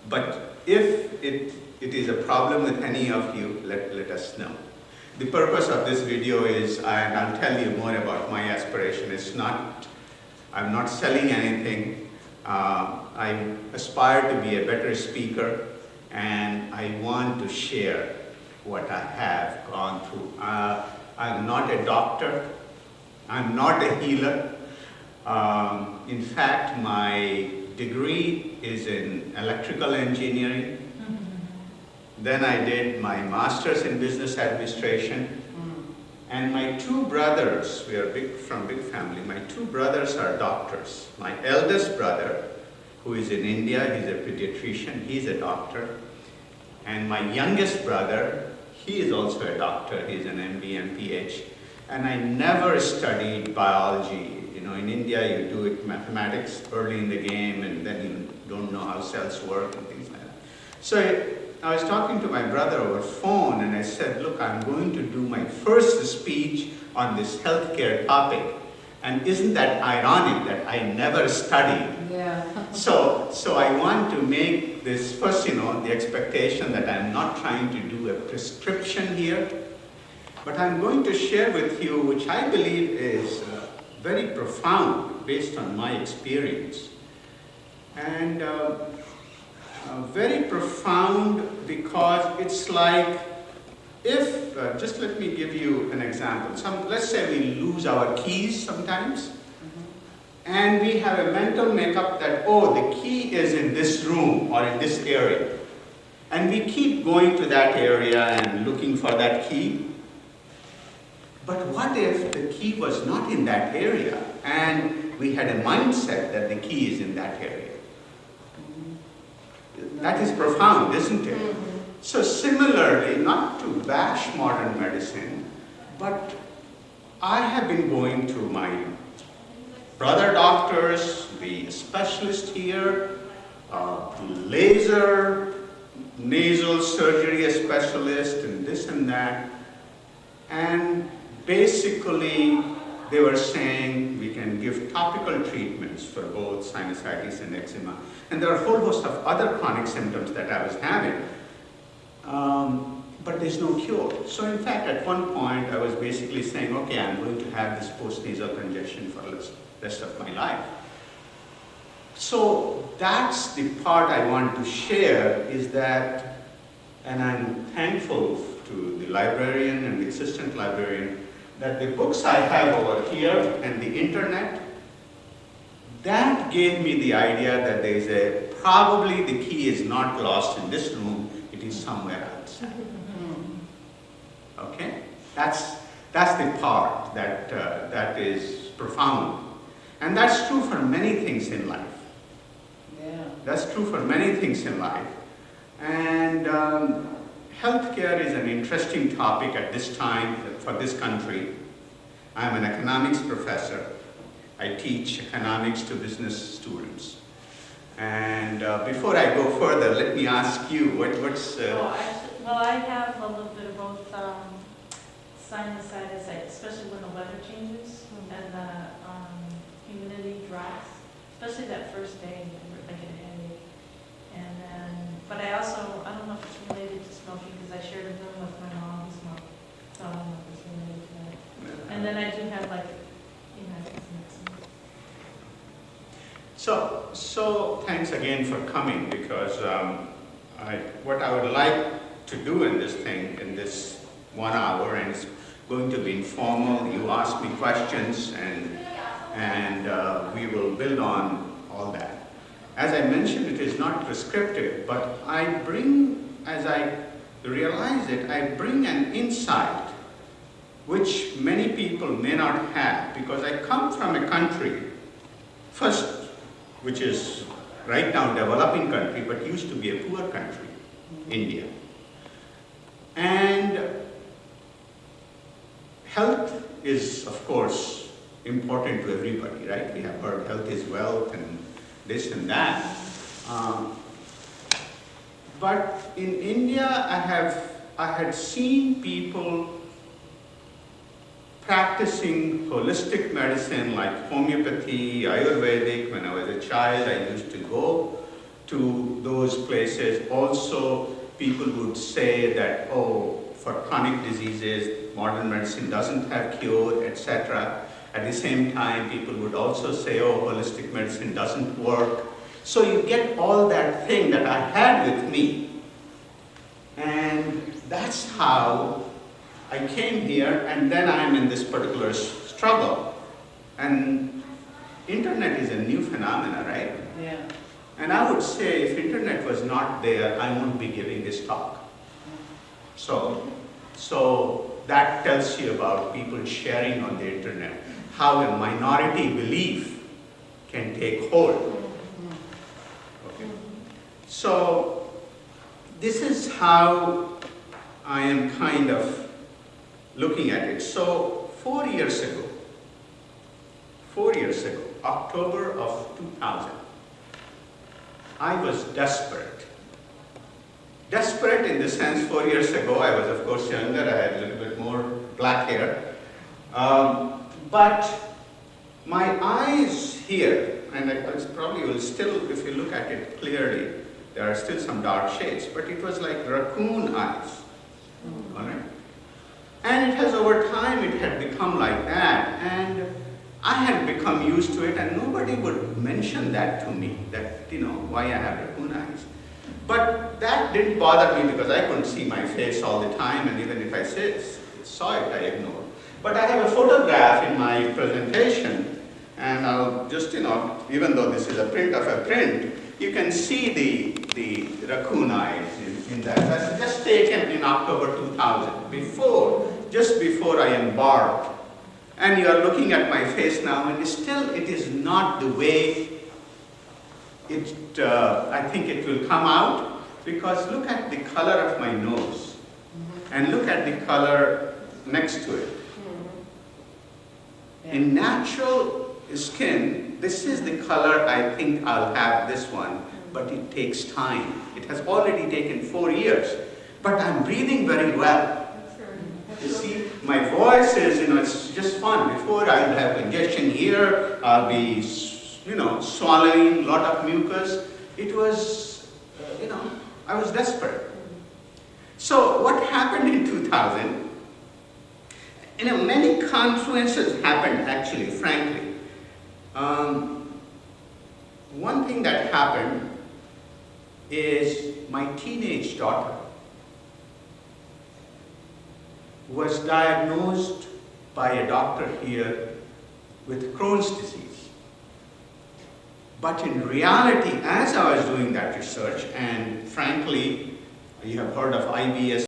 But if it is a problem with any of you, let us know. The purpose of this video is, and I'll tell you more about my aspiration, I'm not selling anything. I aspire to be a better speaker, and I want to share what I have gone through. I'm not a doctor. I'm not a healer. In fact, my degree is in electrical engineering. Then I did my master's in business administration. And my two brothers, we are from big family, my two brothers are doctors. My eldest brother, who is in India, he's a pediatrician, he's a doctor. And my youngest brother, he is also a doctor, he's an MD and PhD. And I never studied biology. You know, in India you do it mathematics early in the game, and then you don't know how cells work and things like that. So I was talking to my brother over phone, and I said, look, I'm going to do my first speech on this healthcare topic. And isn't that ironic that I never studied? Yeah. So I want to make this first, the expectation that I'm not trying to do a prescription here, but I'm going to share with you, which I believe is very profound based on my experience. And very profound because it's like, if, just let me give you an example. Let's say we lose our keys sometimes, and we have a mental makeup that, oh, the key is in this room or in this area. And we keep going to that area and looking for that key. But what if the key was not in that area, and we had a mindset that the key is in that area? That is profound, isn't it? So similarly, not to bash modern medicine, but I have been going to my brother doctors, the specialist here, laser, nasal surgery specialist, and this and that. And basically, they were saying we can give topical treatments for both sinusitis and eczema. And there are a whole host of other chronic symptoms that I was having. But there's no cure. So in fact, at one point, I was basically saying, okay, I'm going to have this post-nasal congestion for the rest of my life. So that's the part I want to share, is that, and I'm thankful to the librarian and the assistant librarian, that the books I have over here and the internet, that gave me the idea that there is probably the key is not lost in this room, it is somewhere outside. Okay? That's the part that is profound. And that's true for many things in life. Yeah. That's true for many things in life. And healthcare is an interesting topic at this time for this country. I'm an economics professor. I teach economics to business students. And before I go further, let me ask you, what's... Well, I have a little bit of both sinusitis, especially when the weather changes and the humidity drops, especially that first day, I get a headache. And then, but I don't know if it's related to smoking, because I shared a room with my mom who smoked, so I don't know if it's related to that. And then I do have So thanks again for coming, because what I would like to do in this thing, in this 1 hour, and it's going to be informal. You ask me questions, and we will build on all that. As I mentioned, it is not prescriptive, but I bring, as I realize it, I bring an insight which many people may not have, because I come from a country, first, which is right now a developing country, but used to be a poor country, India. And health is, of course, important to everybody, right? We have heard health is wealth and this and that. But in India, I had seen people practicing holistic medicine like homeopathy, Ayurvedic. When I was a child, I used to go to those places. Also, people would say that, oh, for chronic diseases, modern medicine doesn't have cure, etc. At the same time, people would also say, oh, holistic medicine doesn't work. So you get all that thing that I had with me. And that's how I came here, and then I'm in this particular struggle. And internet is a new phenomena, right? Yeah. And I would say if internet was not there, I wouldn't be giving this talk. So that tells you about people sharing on the internet, how a minority belief can take hold. Okay. So this is how I am kind of looking at it. So 4 years ago, October of 2000, I was desperate. Desperate in the sense 4 years ago, I was of course younger, I had a little bit more black hair. But my eyes here, and it's probably will still, if you look at it clearly, there are still some dark shades, but it was like raccoon eyes. All right? And it has over time, it had become like that. And I had become used to it, and nobody would mention that to me, that, you know, why I have raccoon eyes. But that didn't bother me because I couldn't see my face all the time, and even if I saw it, I ignored. But I have a photograph in my presentation, and I'll just, you know, even though this is a print of a print, you can see the raccoon eyes in that. That's just taken in October 2000, just before I embarked. And you are looking at my face now, and still it is not the way I think it will come out, because look at the color of my nose, and look at the color next to it. In natural skin, this is the color I think I'll have this one, but it takes time. It has already taken 4 years, but I'm breathing very well. You see, my voice is, you know, it's just fun. Before I would have congestion here, I'll be, you know, swallowing a lot of mucus. It was, you know, I was desperate. So what happened in 2000? You know, many confluences happened actually, frankly. One thing that happened is my teenage daughter was diagnosed by a doctor here with Crohn's disease. But in reality, as I was doing that research, and frankly, you have heard of IBS